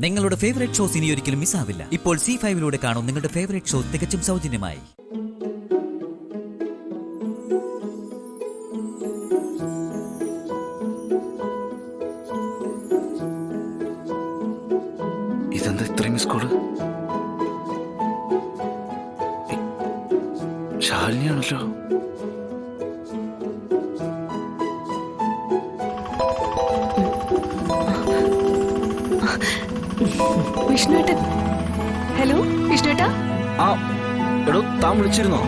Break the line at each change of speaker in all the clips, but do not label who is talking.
നിങ്ങളുടെ favourite shows ഇനി ഒരിക്കലും മിസ്സാവില്ല. ഇപ്പോൾ C5 കാണും നിങ്ങളുടെ ഫേവറേറ്റ് ഷോ തികച്ചും സൗജന്യമായി.
ഇതെന്താ ഇത്രയും മിസ് കോള്? ശാലിനിയാണല്ലോ.
വിഷ്ണുവേട്ടൻ. ഹലോ വിഷ്ണുവേട്ടാ.
ആ എടോ, താൻ വിളിച്ചിരുന്നോ?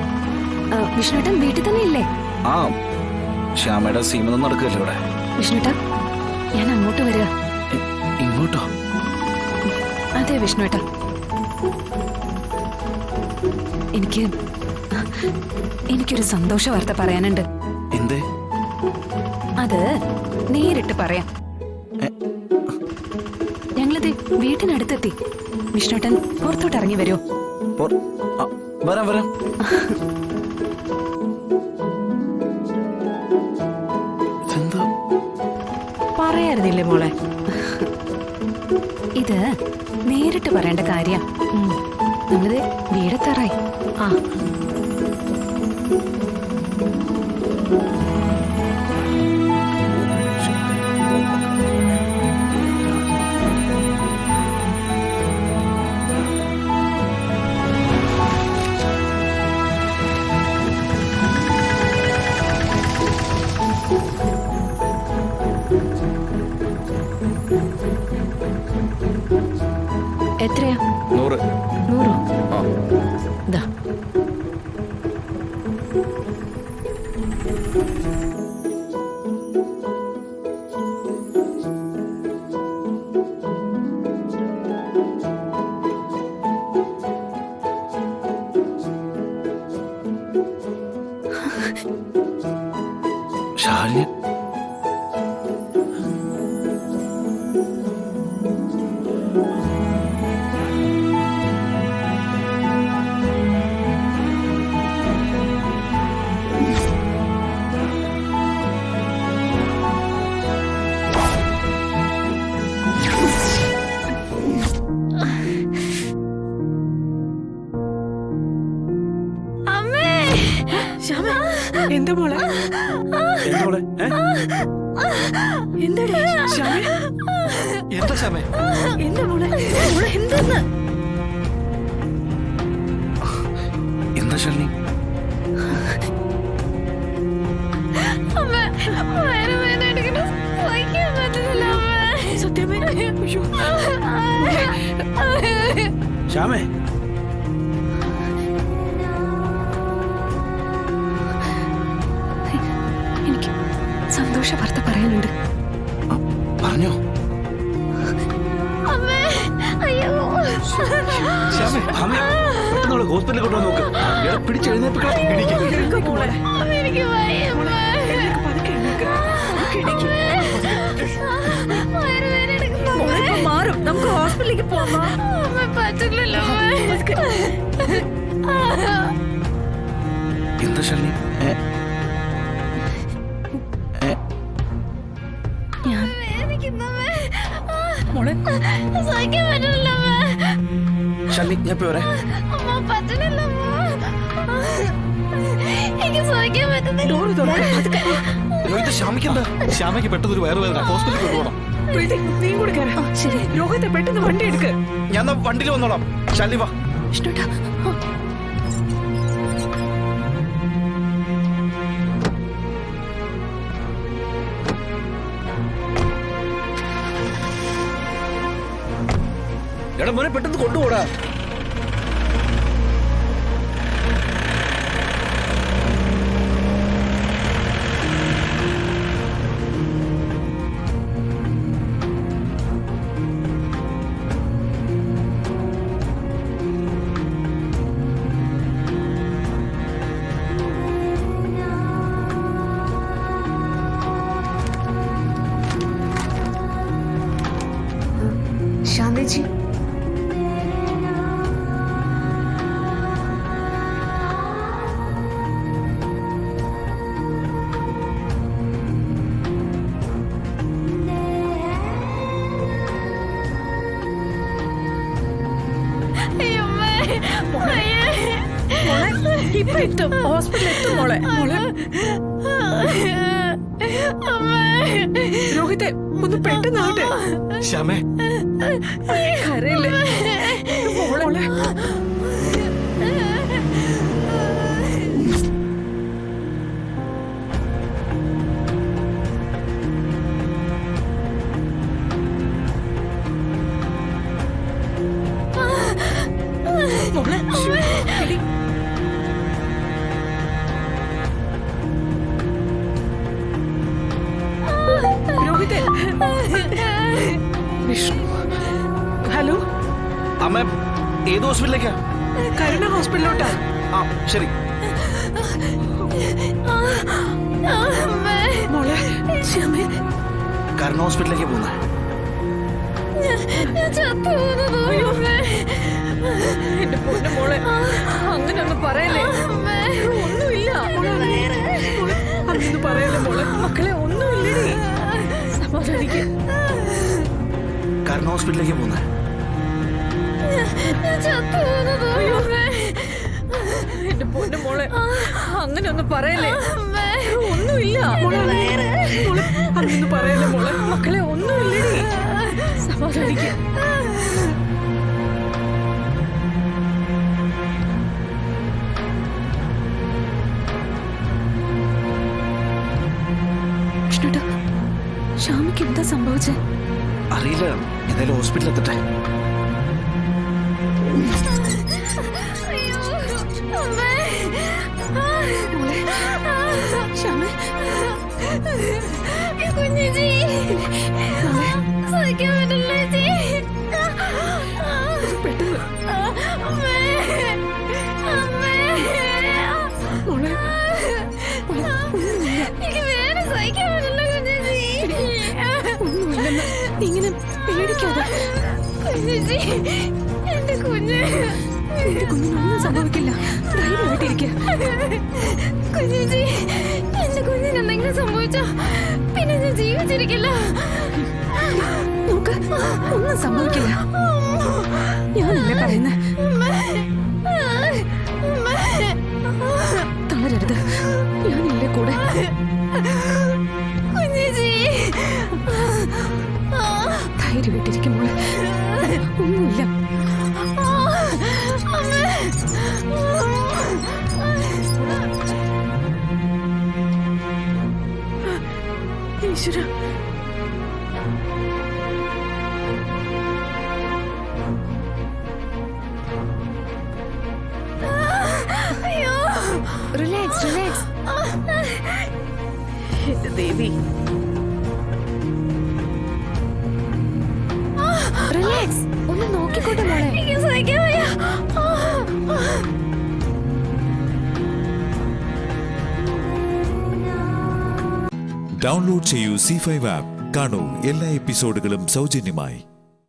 വിഷ്ണുവേട്ടൻ വീട്ടിൽ തന്നെ ഇല്ലേ?
ആ, ശ്യാമയുടെ സീമന്തം നടക്കുകയല്ലേ ഇവിടെ.
വിഷ്ണുവേട്ടാ, ഞാൻ അങ്ങോട്ട് വരിക.
ഇങ്ങോട്ടോ?
അതെ വിഷ്ണുവേട്ടാ, എനിക്കൊരു സന്തോഷ വാർത്ത പറയാനുണ്ട്.
എന്തേ?
അത് നേരിട്ട് പറയാം. ഞങ്ങളിത് വീട്ടിനടുത്തെത്തി. വിഷ്ണുട്ടൻ പുറത്തോട്ട് ഇറങ്ങി വരുമോ?
വരാം വരാം.
പറയായിരുന്നില്ലേ മോളെ? ഇത് നേരിട്ട് പറയേണ്ട കാര്യം. നമ്മളിത് വീടെത്താറായി. ആ എത്രയാ?
100.
100?
ആ.
ദാ.
ശാലിനി
എന്താ മോളെ?
എന്താ ശ്യാമേ?
എന്താ മോളെ? എന്തെന്ന്?
എന്താ ശാലിനി? ശ്യാമേ,
എനിക്ക് സന്തോഷ വാർത്ത പറയാനുണ്ട്.
പറഞ്ഞോ. ശ്യാമേ, അമ്മേ, പെട്ടെന്ന് ഹോസ്പിറ്റലിൽ കൊണ്ടുവന്ന് നോക്ക്. പിടിച്ചെഴുന്നേൽപ്പിക്കണം.
മാറും, നമുക്ക് ഹോസ്പിറ്റലിലേക്ക് പോവാം. പറ്റില്ലല്ലോ.
എന്താ ശാലിനി? ശാലിനി, ഞാൻ ഇപ്പൊ വരാം. ശ്യാമിക്കണ്ട. ശ്യാമയ്ക്ക് പെട്ടെന്ന് ഒരു വയറുവേദന, ഹോസ്പിറ്റലിൽ കൊണ്ടുപോകണം.
നീ കൂടെ കയറാം. ശരി, രോഗത്തെ പെട്ടെന്ന് വണ്ടി എടുക്ക്.
ഞാൻ വണ്ടിയിൽ വന്നോളാം. ശാലിനി വാ. എടാ മോനെ, പെട്ടെന്ന് കൊണ്ടുപോടാ.
ശാന്തിജി,
ഇപ്പൊ എത്തും, ഹോസ്പിറ്റലിൽ എത്തും മോളെ. മോളെ രോഹിത്തെ ഒന്ന് പെട്ടെന്നാവട്ടെ.
ശ്യാമേ,
കരയില്ലേ മോളെ? മോളെ എടി. രോഹിത്തെ, വിഷ്ണു. ഹലോ,
അമ്മ ഏത് ഹോസ്പിറ്റലിലേക്കാ?
കരുണ ഹോസ്പിറ്റലിലോട്ടാ.
ആ ശരി.
മോളെ ശ്യാമേ,
കരുണ ഹോസ്പിറ്റലിലേക്ക് പോകുന്ന
എന്റെ പൊന്നു മോളെ, അങ്ങനെയൊന്നും പറയല്ലേ. ഒന്നുമില്ല, അങ്ങനൊന്നും പറയല്ലേ മോളെ. മക്കളെ ഒന്നുമില്ലേ, സമാധാനിക്ക്.
കരുണ ഹോസ്പിറ്റലിലേക്ക് പോകുന്ന
എന്റെ പൊന്നു മോളെ, അങ്ങനെയൊന്നും പറയല്ലേ. ഒന്നുമില്ല മോളെ, അങ്ങനൊന്നും പറയല്ലേ മോളെ. മക്കളെ ഒന്നുമില്ലേ, സമാധാനിക്ക്.
വിഷ്ണുട്ടാ, ശ്യാമയ്ക്ക് എന്താ സംഭവിച്ചേ?
അറിയില്ല, ഏതായാലും ഹോസ്പിറ്റലിൽ എത്തട്ടെ.
ശ്യാമേ,
കുഞ്ഞേച്ചി സഹിക്കാൻ പറ്റില്ല ചേച്ചി.
പെട്ടെന്ന്
അമ്മേ, അമ്മേ.
മോളെ,
എനിക്ക് വേറെ സഹിക്കാൻ പറ്റില്ല കുഞ്ഞേച്ചി.
ഒന്നുമില്ലെന്ന് ഇങ്ങനെ പേടിക്കാതെ.
കുഞ്ഞേച്ചി, എന്റെ കുഞ്ഞ്.
എന്റെ കുഞ്ഞിനൊന്നും സംഭവിക്കില്ല, ധൈര്യമായിട്ടിരിക്കുക.
കുഞ്ഞേച്ചി, എന്റെ കുഞ്ഞിന് എന്തെങ്കിലും സംഭവിച്ചോ പിന്നെ ഞാൻ ജീവിച്ചിരിക്കില്ല.
നോക്ക്, ഒന്നും സംഭവിക്കില്ല. ഞാനല്ലേ പറയുന്നേ, തളരരുത്, ഞാനില്ലേ കൂടെ.
കുഞ്ഞേച്ചി,
ധൈര്യമായിട്ടിരിക്കും മോളെ, ഒന്നുമില്ല.
ഈശ്വര,
അയ്യോ,
റിലാക്സ്, റിലാക്സ്.
എന്റെ ദേവി.
റിലാക്സ്, ഒന്ന് നോക്കിക്കോട്ടെ മോളെ.
എനിക്ക് സഹിക്കാൻ വയ്യ.
ഡൗൺലോഡ് ചെയ്യൂ C5 ആപ്പ്. കാണൂ എല്ലാ എപ്പിസോഡുകളും സൗജന്യമായി.